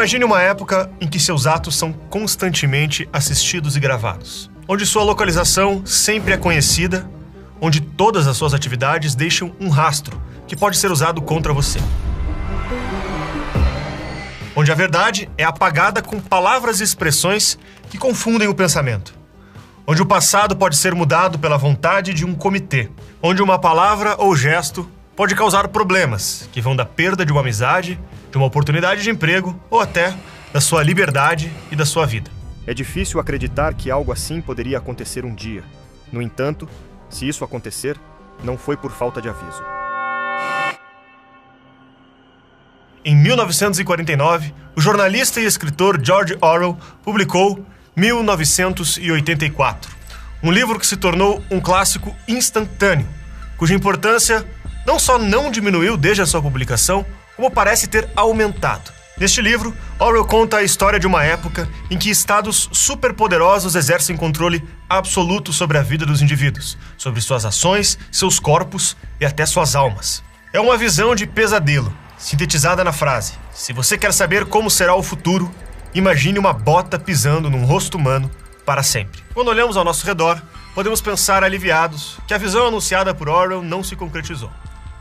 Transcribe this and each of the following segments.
Imagine uma época em que seus atos são constantemente assistidos e gravados, onde sua localização sempre é conhecida, onde todas as suas atividades deixam um rastro que pode ser usado contra você. Onde a verdade é apagada com palavras e expressões que confundem o pensamento. Onde o passado pode ser mudado pela vontade de um comitê. Onde uma palavra ou gesto pode causar problemas que vão da perda de uma amizade, de uma oportunidade de emprego ou até da sua liberdade e da sua vida. É difícil acreditar que algo assim poderia acontecer um dia. No entanto, se isso acontecer, não foi por falta de aviso. Em 1949, o jornalista e escritor George Orwell publicou 1984, um livro que se tornou um clássico instantâneo, cuja importância não só não diminuiu desde a sua publicação, como parece ter aumentado. Neste livro, Orwell conta a história de uma época em que estados superpoderosos exercem controle absoluto sobre a vida dos indivíduos, sobre suas ações, seus corpos e até suas almas. É uma visão de pesadelo, sintetizada na frase: se você quer saber como será o futuro, imagine uma bota pisando num rosto humano para sempre. Quando olhamos ao nosso redor, podemos pensar aliviados que a visão anunciada por Orwell não se concretizou.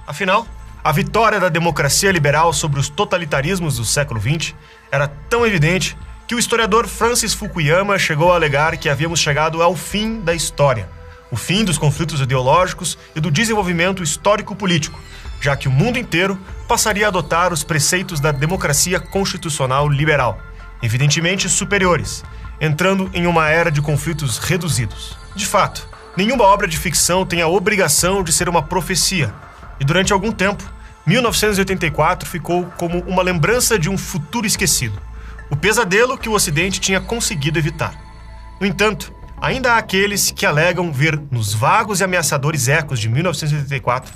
Afinal, a vitória da democracia liberal sobre os totalitarismos do século XX era tão evidente que o historiador Francis Fukuyama chegou a alegar que havíamos chegado ao fim da história, o fim dos conflitos ideológicos e do desenvolvimento histórico-político, já que o mundo inteiro passaria a adotar os preceitos da democracia constitucional liberal, evidentemente superiores, entrando em uma era de conflitos reduzidos. De fato, nenhuma obra de ficção tem a obrigação de ser uma profecia, e durante algum tempo, 1984 ficou como uma lembrança de um futuro esquecido, o pesadelo que o Ocidente tinha conseguido evitar. No entanto, ainda há aqueles que alegam ver nos vagos e ameaçadores ecos de 1984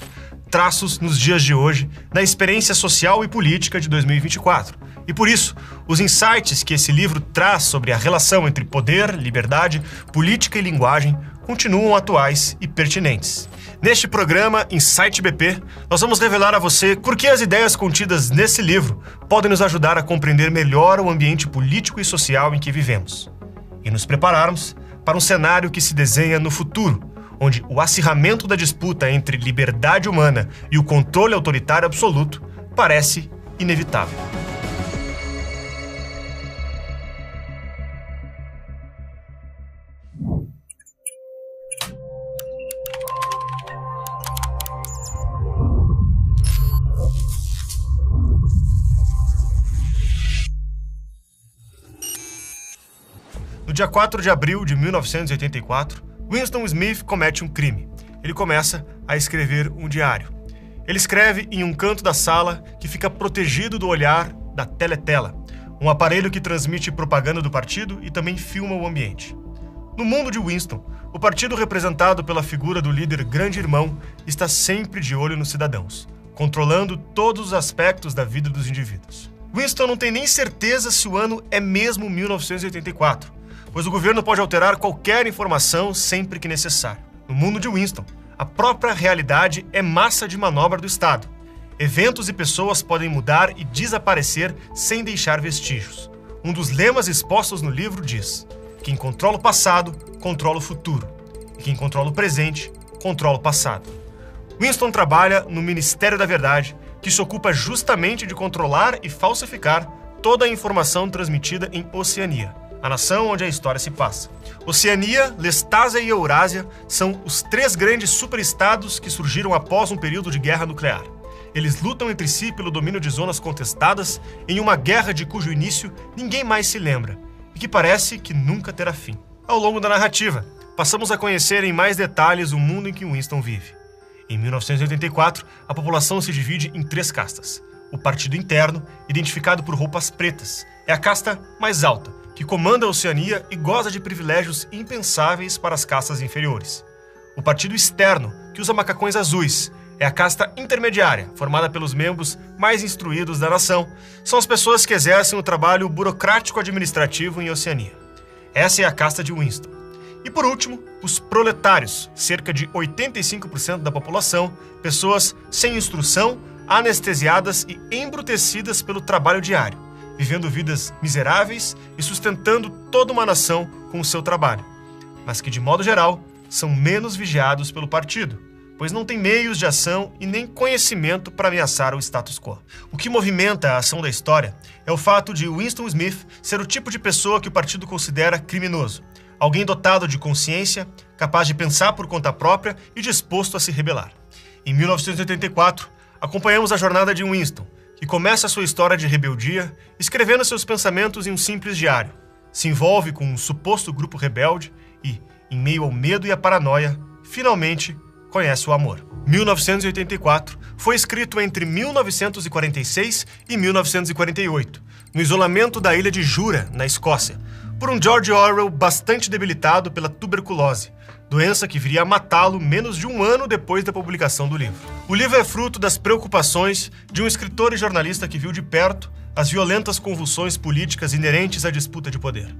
traços nos dias de hoje da experiência social e política de 2024. E por isso, os insights que esse livro traz sobre a relação entre poder, liberdade, política e linguagem continuam atuais e pertinentes. Neste programa, Insight BP, nós vamos revelar a você por que as ideias contidas nesse livro podem nos ajudar a compreender melhor o ambiente político e social em que vivemos e nos prepararmos para um cenário que se desenha no futuro, onde o acirramento da disputa entre liberdade humana e o controle autoritário absoluto parece inevitável. No dia 4 de abril de 1984, Winston Smith comete um crime. Ele começa a escrever um diário. Ele escreve em um canto da sala que fica protegido do olhar da teletela, um aparelho que transmite propaganda do partido e também filma o ambiente. No mundo de Winston, o partido representado pela figura do líder grande irmão está sempre de olho nos cidadãos, controlando todos os aspectos da vida dos indivíduos. Winston não tem nem certeza se o ano é mesmo 1984, pois o governo pode alterar qualquer informação sempre que necessário. No mundo de Winston, a própria realidade é massa de manobra do Estado. Eventos e pessoas podem mudar e desaparecer sem deixar vestígios. Um dos lemas expostos no livro diz: quem controla o passado, controla o futuro. E quem controla o presente, controla o passado. Winston trabalha no Ministério da Verdade, que se ocupa justamente de controlar e falsificar toda a informação transmitida em Oceania, a nação onde a história se passa. Oceania, Lestásia e Eurásia são os três grandes superestados que surgiram após um período de guerra nuclear. Eles lutam entre si pelo domínio de zonas contestadas em uma guerra de cujo início ninguém mais se lembra e que parece que nunca terá fim. Ao longo da narrativa, passamos a conhecer em mais detalhes o mundo em que Winston vive. Em 1984, a população se divide em três castas. O Partido Interno, identificado por roupas pretas, é a casta mais alta, que comanda a Oceania e goza de privilégios impensáveis para as castas inferiores. O Partido Externo, que usa macacões azuis, é a casta intermediária, formada pelos membros mais instruídos da nação. São as pessoas que exercem o trabalho burocrático-administrativo em Oceania. Essa é a casta de Winston. E por último, os proletários, cerca de 85% da população, pessoas sem instrução, anestesiadas e embrutecidas pelo trabalho diário, vivendo vidas miseráveis e sustentando toda uma nação com o seu trabalho, mas que, de modo geral, são menos vigiados pelo partido, pois não têm meios de ação e nem conhecimento para ameaçar o status quo. O que movimenta a ação da história é o fato de Winston Smith ser o tipo de pessoa que o partido considera criminoso, alguém dotado de consciência, capaz de pensar por conta própria e disposto a se rebelar. Em 1984, acompanhamos a jornada de Winston, que começa sua história de rebeldia escrevendo seus pensamentos em um simples diário. Se envolve com um suposto grupo rebelde e, em meio ao medo e à paranoia, finalmente conhece o amor. 1984 foi escrito entre 1946 e 1948, no isolamento da ilha de Jura, na Escócia, por um George Orwell bastante debilitado pela tuberculose, doença que viria a matá-lo menos de um ano depois da publicação do livro. O livro é fruto das preocupações de um escritor e jornalista que viu de perto as violentas convulsões políticas inerentes à disputa de poder.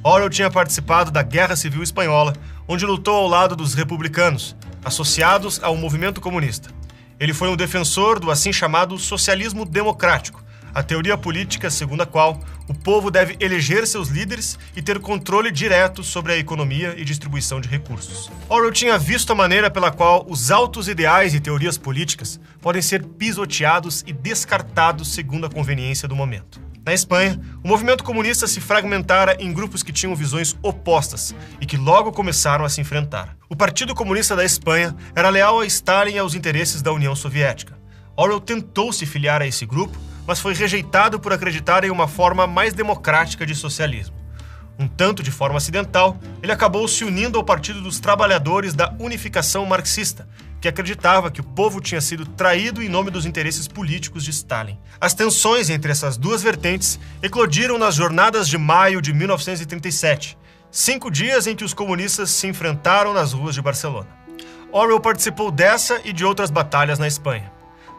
Orwell tinha participado da Guerra Civil Espanhola, onde lutou ao lado dos republicanos, associados ao movimento comunista. Ele foi um defensor do assim chamado socialismo democrático, a teoria política segundo a qual o povo deve eleger seus líderes e ter controle direto sobre a economia e distribuição de recursos. Orwell tinha visto a maneira pela qual os altos ideais e teorias políticas podem ser pisoteados e descartados segundo a conveniência do momento. Na Espanha, o movimento comunista se fragmentara em grupos que tinham visões opostas e que logo começaram a se enfrentar. O Partido Comunista da Espanha era leal a Stalin e aos interesses da União Soviética. Orwell tentou se filiar a esse grupo, mas foi rejeitado por acreditar em uma forma mais democrática de socialismo. Um tanto de forma acidental, ele acabou se unindo ao Partido dos Trabalhadores da Unificação Marxista, que acreditava que o povo tinha sido traído em nome dos interesses políticos de Stalin. As tensões entre essas duas vertentes eclodiram nas Jornadas de Maio de 1937, 5 dias em que os comunistas se enfrentaram nas ruas de Barcelona. Orwell participou dessa e de outras batalhas na Espanha.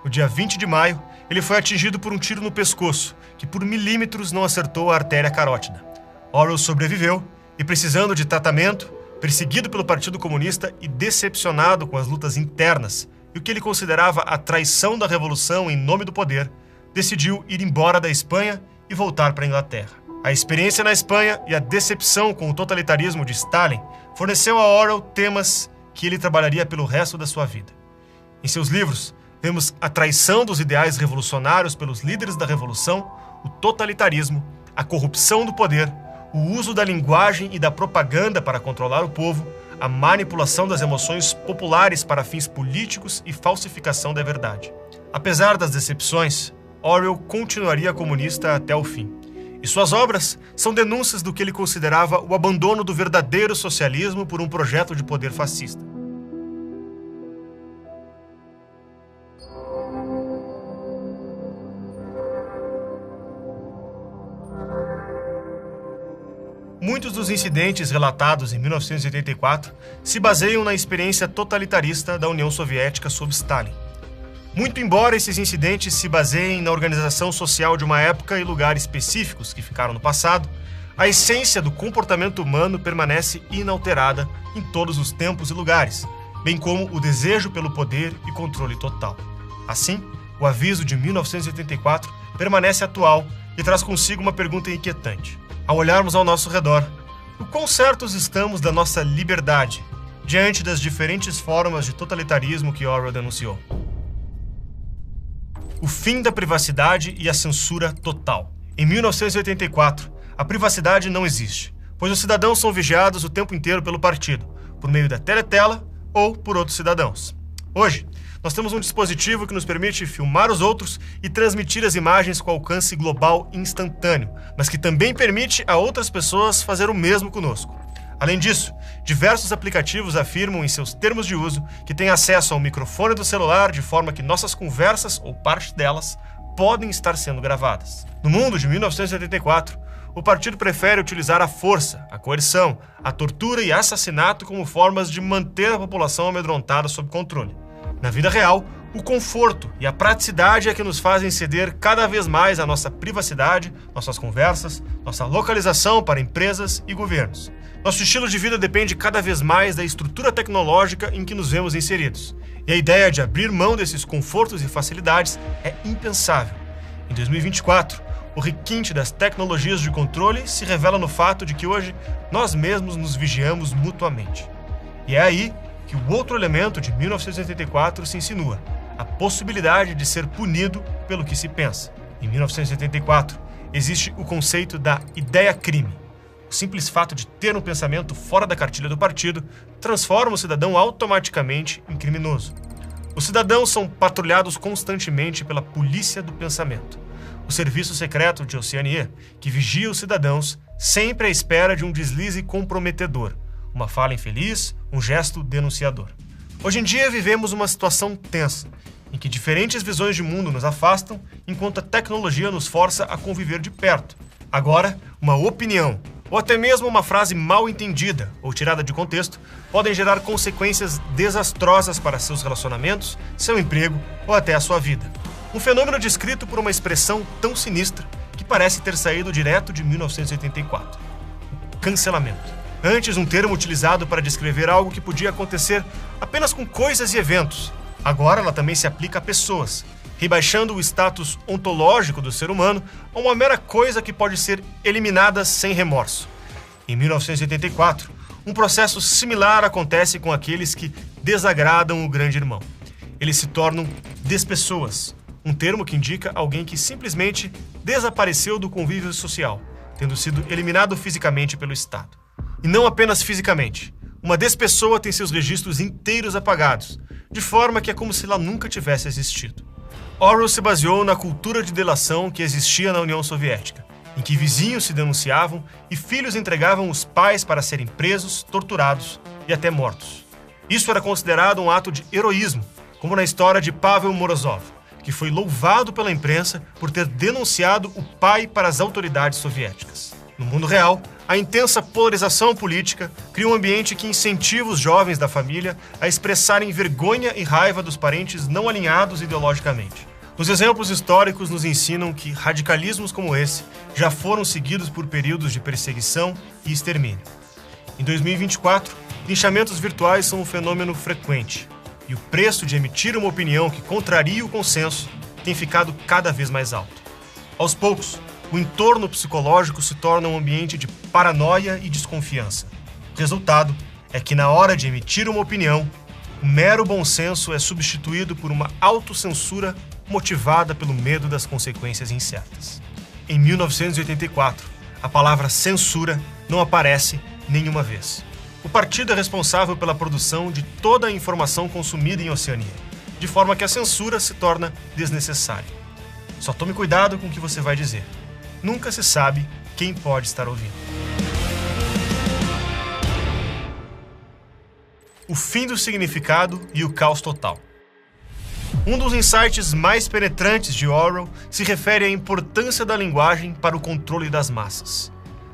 No dia 20 de maio, ele foi atingido por um tiro no pescoço, que por milímetros não acertou a artéria carótida. Orwell sobreviveu e, precisando de tratamento, perseguido pelo Partido Comunista e decepcionado com as lutas internas e o que ele considerava a traição da revolução em nome do poder, decidiu ir embora da Espanha e voltar para a Inglaterra. A experiência na Espanha e a decepção com o totalitarismo de Stalin forneceu a Orwell temas que ele trabalharia pelo resto da sua vida. Em seus livros, vemos a traição dos ideais revolucionários pelos líderes da revolução, o totalitarismo, a corrupção do poder, o uso da linguagem e da propaganda para controlar o povo, a manipulação das emoções populares para fins políticos e falsificação da verdade. Apesar das decepções, Orwell continuaria comunista até o fim. E suas obras são denúncias do que ele considerava o abandono do verdadeiro socialismo por um projeto de poder fascista. Muitos dos incidentes relatados em 1984 se baseiam na experiência totalitarista da União Soviética sob Stalin. Muito embora esses incidentes se baseiem na organização social de uma época e lugar específicos que ficaram no passado, a essência do comportamento humano permanece inalterada em todos os tempos e lugares, bem como o desejo pelo poder e controle total. Assim, o aviso de 1984 permanece atual e traz consigo uma pergunta inquietante. Ao olharmos ao nosso redor, o quão certos estamos da nossa liberdade diante das diferentes formas de totalitarismo que Orwell denunciou? O fim da privacidade e a censura total. Em 1984, a privacidade não existe, pois os cidadãos são vigiados o tempo inteiro pelo partido, por meio da teletela ou por outros cidadãos. Hoje, nós temos um dispositivo que nos permite filmar os outros e transmitir as imagens com alcance global instantâneo, mas que também permite a outras pessoas fazer o mesmo conosco. Além disso, diversos aplicativos afirmam em seus termos de uso que têm acesso ao microfone do celular de forma que nossas conversas, ou parte delas, podem estar sendo gravadas. No mundo de 1984, o partido prefere utilizar a força, a coerção, a tortura e assassinato como formas de manter a população amedrontada sob controle. Na vida real, O conforto e a praticidade é que nos fazem ceder cada vez mais a nossa privacidade, nossas conversas, nossa localização para empresas e governos. Nosso estilo de vida depende cada vez mais da estrutura tecnológica em que nos vemos inseridos. E a ideia de abrir mão desses confortos e facilidades é impensável. Em 2024, o requinte das tecnologias de controle se revela no fato de que hoje nós mesmos nos vigiamos mutuamente. E é aí que o outro elemento de 1984 se insinua: a possibilidade de ser punido pelo que se pensa. Em 1984, existe o conceito da ideia-crime. O simples fato de ter um pensamento fora da cartilha do partido transforma o cidadão automaticamente em criminoso. Os cidadãos são patrulhados constantemente pela polícia do pensamento, o serviço secreto de Oceania, que vigia os cidadãos sempre à espera de um deslize comprometedor, uma fala infeliz, um gesto denunciador. Hoje em dia vivemos uma situação tensa, em que diferentes visões de mundo nos afastam, enquanto a tecnologia nos força a conviver de perto. Agora, uma opinião, ou até mesmo uma frase mal entendida ou tirada de contexto, podem gerar consequências desastrosas para seus relacionamentos, seu emprego ou até a sua vida. Um fenômeno descrito por uma expressão tão sinistra que parece ter saído direto de 1984. O cancelamento. Antes, um termo utilizado para descrever algo que podia acontecer apenas com coisas e eventos. Agora ela também se aplica a pessoas, rebaixando o status ontológico do ser humano a uma mera coisa que pode ser eliminada sem remorso. Em 1984, um processo similar acontece com aqueles que desagradam o grande irmão. Eles se tornam despessoas, um termo que indica alguém que simplesmente desapareceu do convívio social, tendo sido eliminado fisicamente pelo Estado. E não apenas fisicamente. Uma despessoa tem seus registros inteiros apagados, de forma que é como se ela nunca tivesse existido. Orwell se baseou na cultura de delação que existia na União Soviética, em que vizinhos se denunciavam e filhos entregavam os pais para serem presos, torturados e até mortos. Isso era considerado um ato de heroísmo, como na história de Pavel Morozov, que foi louvado pela imprensa por ter denunciado o pai para as autoridades soviéticas. No mundo real, a intensa polarização política cria um ambiente que incentiva os jovens da família a expressarem vergonha e raiva dos parentes não alinhados ideologicamente. Os exemplos históricos nos ensinam que radicalismos como esse já foram seguidos por períodos de perseguição e extermínio. Em 2024, linchamentos virtuais são um fenômeno frequente, e o preço de emitir uma opinião que contraria o consenso tem ficado cada vez mais alto. Aos poucos, o entorno psicológico se torna um ambiente de paranoia e desconfiança. O resultado é que, na hora de emitir uma opinião, o mero bom senso é substituído por uma autocensura motivada pelo medo das consequências incertas. Em 1984, a palavra censura não aparece nenhuma vez. O partido é responsável pela produção de toda a informação consumida em Oceania, de forma que a censura se torna desnecessária. Só tome cuidado com o que você vai dizer. Nunca se sabe quem pode estar ouvindo. O fim do significado e o caos total. Um dos insights mais penetrantes de Orwell se refere à importância da linguagem para o controle das massas.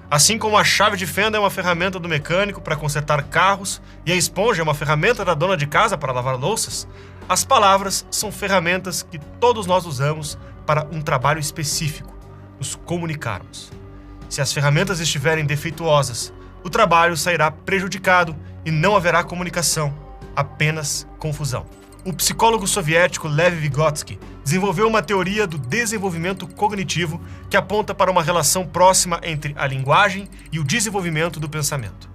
Assim como a chave de fenda é uma ferramenta do mecânico para consertar carros e a esponja é uma ferramenta da dona de casa para lavar louças, as palavras são ferramentas que todos nós usamos para um trabalho específico: nos comunicarmos. Se as ferramentas estiverem defeituosas, o trabalho sairá prejudicado e não haverá comunicação, apenas confusão. O psicólogo soviético Lev Vygotsky desenvolveu uma teoria do desenvolvimento cognitivo que aponta para uma relação próxima entre a linguagem e o desenvolvimento do pensamento.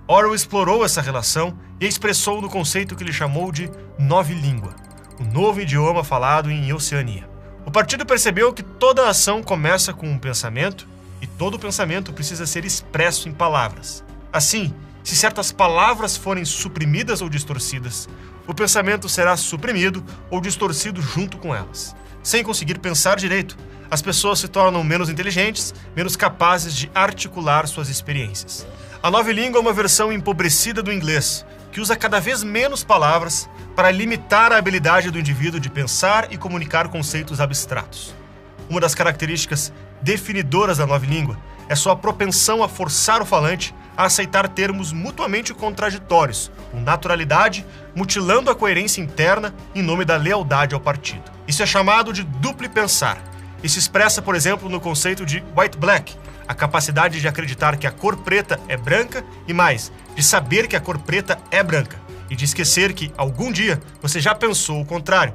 Orwell explorou essa relação e a expressou no conceito que ele chamou de novilíngua, o novo idioma falado em Oceania. O partido percebeu que toda ação começa com um pensamento e todo pensamento precisa ser expresso em palavras. Assim, se certas palavras forem suprimidas ou distorcidas, o pensamento será suprimido ou distorcido junto com elas. Sem conseguir pensar direito, as pessoas se tornam menos inteligentes, menos capazes de articular suas experiências. A novilíngua é uma versão empobrecida do inglês, que usa cada vez menos palavras para limitar a habilidade do indivíduo de pensar e comunicar conceitos abstratos. Uma das características definidoras da novilíngua é sua propensão a forçar o falante a aceitar termos mutuamente contraditórios, com naturalidade, mutilando a coerência interna em nome da lealdade ao partido. Isso é chamado de duplo pensar, e se expressa, por exemplo, no conceito de white-black, a capacidade de acreditar que a cor preta é branca e mais, de saber que a cor preta é branca, e de esquecer que, algum dia, você já pensou o contrário.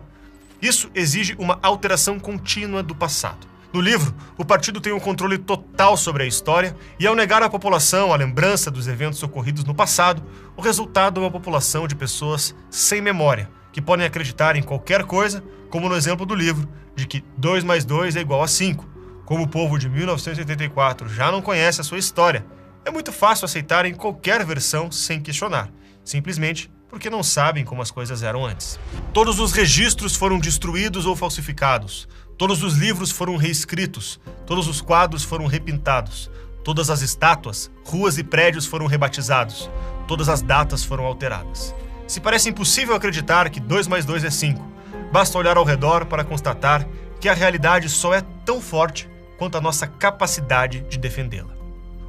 Isso exige uma alteração contínua do passado. No livro, o partido tem um controle total sobre a história e, ao negar à população a lembrança dos eventos ocorridos no passado, o resultado é uma população de pessoas sem memória, que podem acreditar em qualquer coisa, como no exemplo do livro, de que 2 mais 2 é igual a 5. Como o povo de 1984 já não conhece a sua história, é muito fácil aceitarem qualquer versão sem questionar, simplesmente porque não sabem como as coisas eram antes. Todos os registros foram destruídos ou falsificados. Todos os livros foram reescritos. Todos os quadros foram repintados. Todas as estátuas, ruas e prédios foram rebatizados. Todas as datas foram alteradas. Se parece impossível acreditar que 2 mais 2 é 5, basta olhar ao redor para constatar que a realidade só é tão forte quanto a nossa capacidade de defendê-la.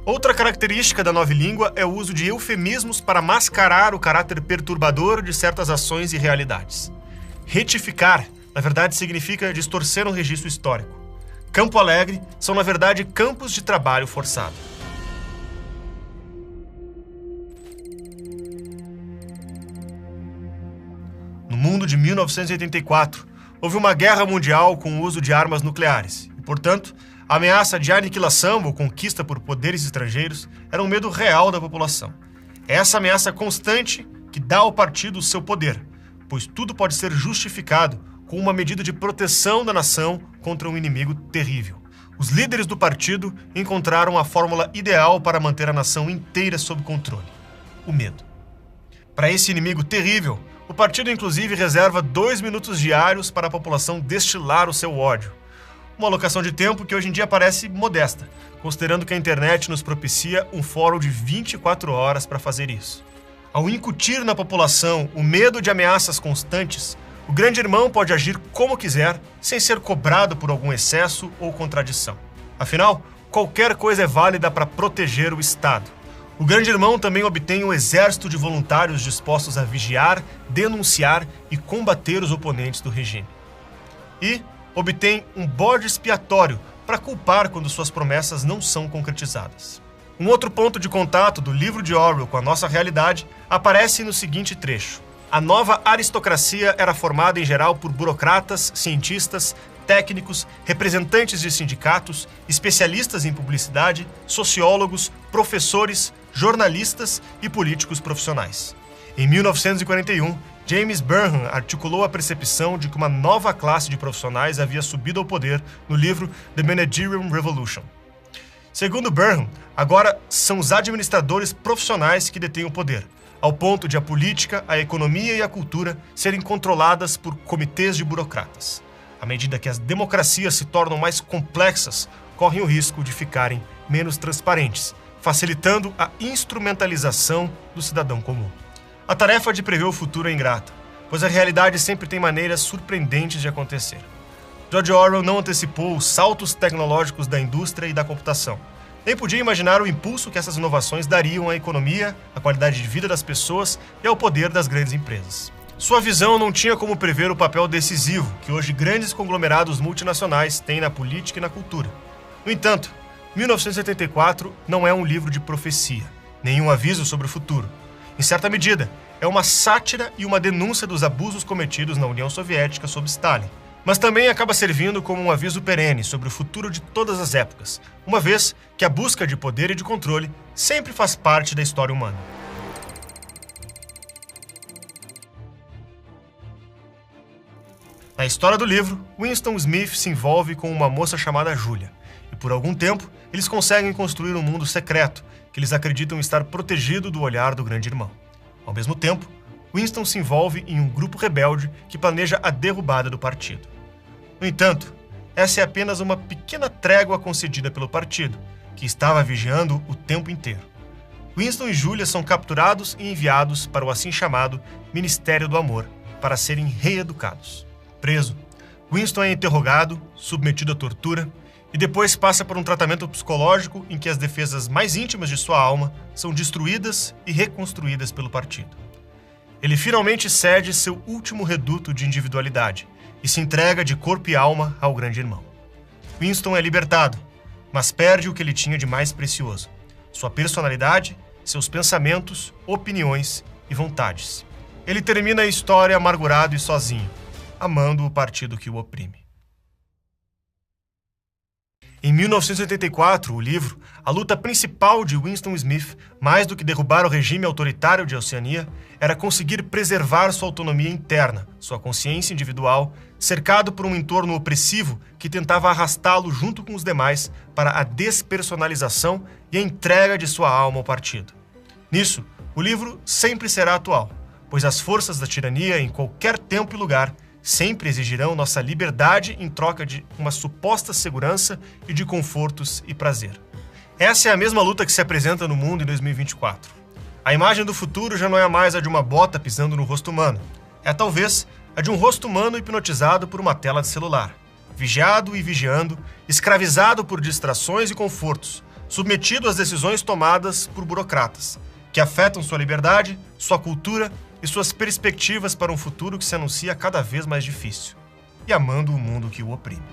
Outra característica da nova língua é o uso de eufemismos para mascarar o caráter perturbador de certas ações e realidades. Retificar, na verdade, significa distorcer um registro histórico. Campo Alegre são, na verdade, campos de trabalho forçado. No mundo de 1984, houve uma guerra mundial com o uso de armas nucleares e, portanto, a ameaça de aniquilação ou conquista por poderes estrangeiros era um medo real da população. É essa ameaça constante que dá ao partido o seu poder, pois tudo pode ser justificado com uma medida de proteção da nação contra um inimigo terrível. Os líderes do partido encontraram a fórmula ideal para manter a nação inteira sob controle: o medo. Para esse inimigo terrível, o partido inclusive reserva 2 minutos diários para a população destilar o seu ódio. Uma alocação de tempo que hoje em dia parece modesta, considerando que a internet nos propicia um fórum de 24 horas para fazer isso. Ao incutir na população o medo de ameaças constantes, o grande irmão pode agir como quiser, sem ser cobrado por algum excesso ou contradição. Afinal, qualquer coisa é válida para proteger o Estado. O grande irmão também obtém um exército de voluntários dispostos a vigiar, denunciar e combater os oponentes do regime. E obtém um bode expiatório para culpar quando suas promessas não são concretizadas. Um outro ponto de contato do livro de Orwell com a nossa realidade aparece no seguinte trecho: a nova aristocracia era formada em geral por burocratas, cientistas, técnicos, representantes de sindicatos, especialistas em publicidade, sociólogos, professores, jornalistas e políticos profissionais. Em 1941, James Burnham articulou a percepção de que uma nova classe de profissionais havia subido ao poder no livro The Managerial Revolution. Segundo Burnham, agora são os administradores profissionais que detêm o poder, ao ponto de a política, a economia e a cultura serem controladas por comitês de burocratas. À medida que as democracias se tornam mais complexas, correm o risco de ficarem menos transparentes, facilitando a instrumentalização do cidadão comum. A tarefa de prever o futuro é ingrata, pois a realidade sempre tem maneiras surpreendentes de acontecer. George Orwell não antecipou os saltos tecnológicos da indústria e da computação. Nem podia imaginar o impulso que essas inovações dariam à economia, à qualidade de vida das pessoas e ao poder das grandes empresas. Sua visão não tinha como prever o papel decisivo que hoje grandes conglomerados multinacionais têm na política e na cultura. No entanto, 1984 não é um livro de profecia, nenhum aviso sobre o futuro. Em certa medida, é uma sátira e uma denúncia dos abusos cometidos na União Soviética sob Stalin, mas também acaba servindo como um aviso perene sobre o futuro de todas as épocas, uma vez que a busca de poder e de controle sempre faz parte da história humana. Na história do livro, Winston Smith se envolve com uma moça chamada Julia, e por algum tempo eles conseguem construir um mundo secreto que eles acreditam estar protegido do olhar do grande irmão. Ao mesmo tempo, Winston se envolve em um grupo rebelde que planeja a derrubada do partido. No entanto, essa é apenas uma pequena trégua concedida pelo partido, que estava vigiando o tempo inteiro. Winston e Julia são capturados e enviados para o assim chamado Ministério do Amor, para serem reeducados. Preso, Winston é interrogado, submetido à tortura e depois passa por um tratamento psicológico em que as defesas mais íntimas de sua alma são destruídas e reconstruídas pelo partido. Ele finalmente cede seu último reduto de individualidade e se entrega de corpo e alma ao grande irmão. Winston é libertado, mas perde o que ele tinha de mais precioso: sua personalidade, seus pensamentos, opiniões e vontades. Ele termina a história amargurado e sozinho, amando o partido que o oprime. Em 1984, o livro, a luta principal de Winston Smith, mais do que derrubar o regime autoritário de Oceania, era conseguir preservar sua autonomia interna, sua consciência individual, cercado por um entorno opressivo que tentava arrastá-lo junto com os demais para a despersonalização e a entrega de sua alma ao partido. Nisso, o livro sempre será atual, pois as forças da tirania, em qualquer tempo e lugar, sempre exigirão nossa liberdade em troca de uma suposta segurança e de confortos e prazer. Essa é a mesma luta que se apresenta no mundo em 2024. A imagem do futuro já não é mais a de uma bota pisando no rosto humano. É talvez a de um rosto humano hipnotizado por uma tela de celular, vigiado e vigiando, escravizado por distrações e confortos, submetido às decisões tomadas por burocratas, que afetam sua liberdade, sua cultura e suas perspectivas para um futuro que se anuncia cada vez mais difícil, e amando o mundo que o oprime.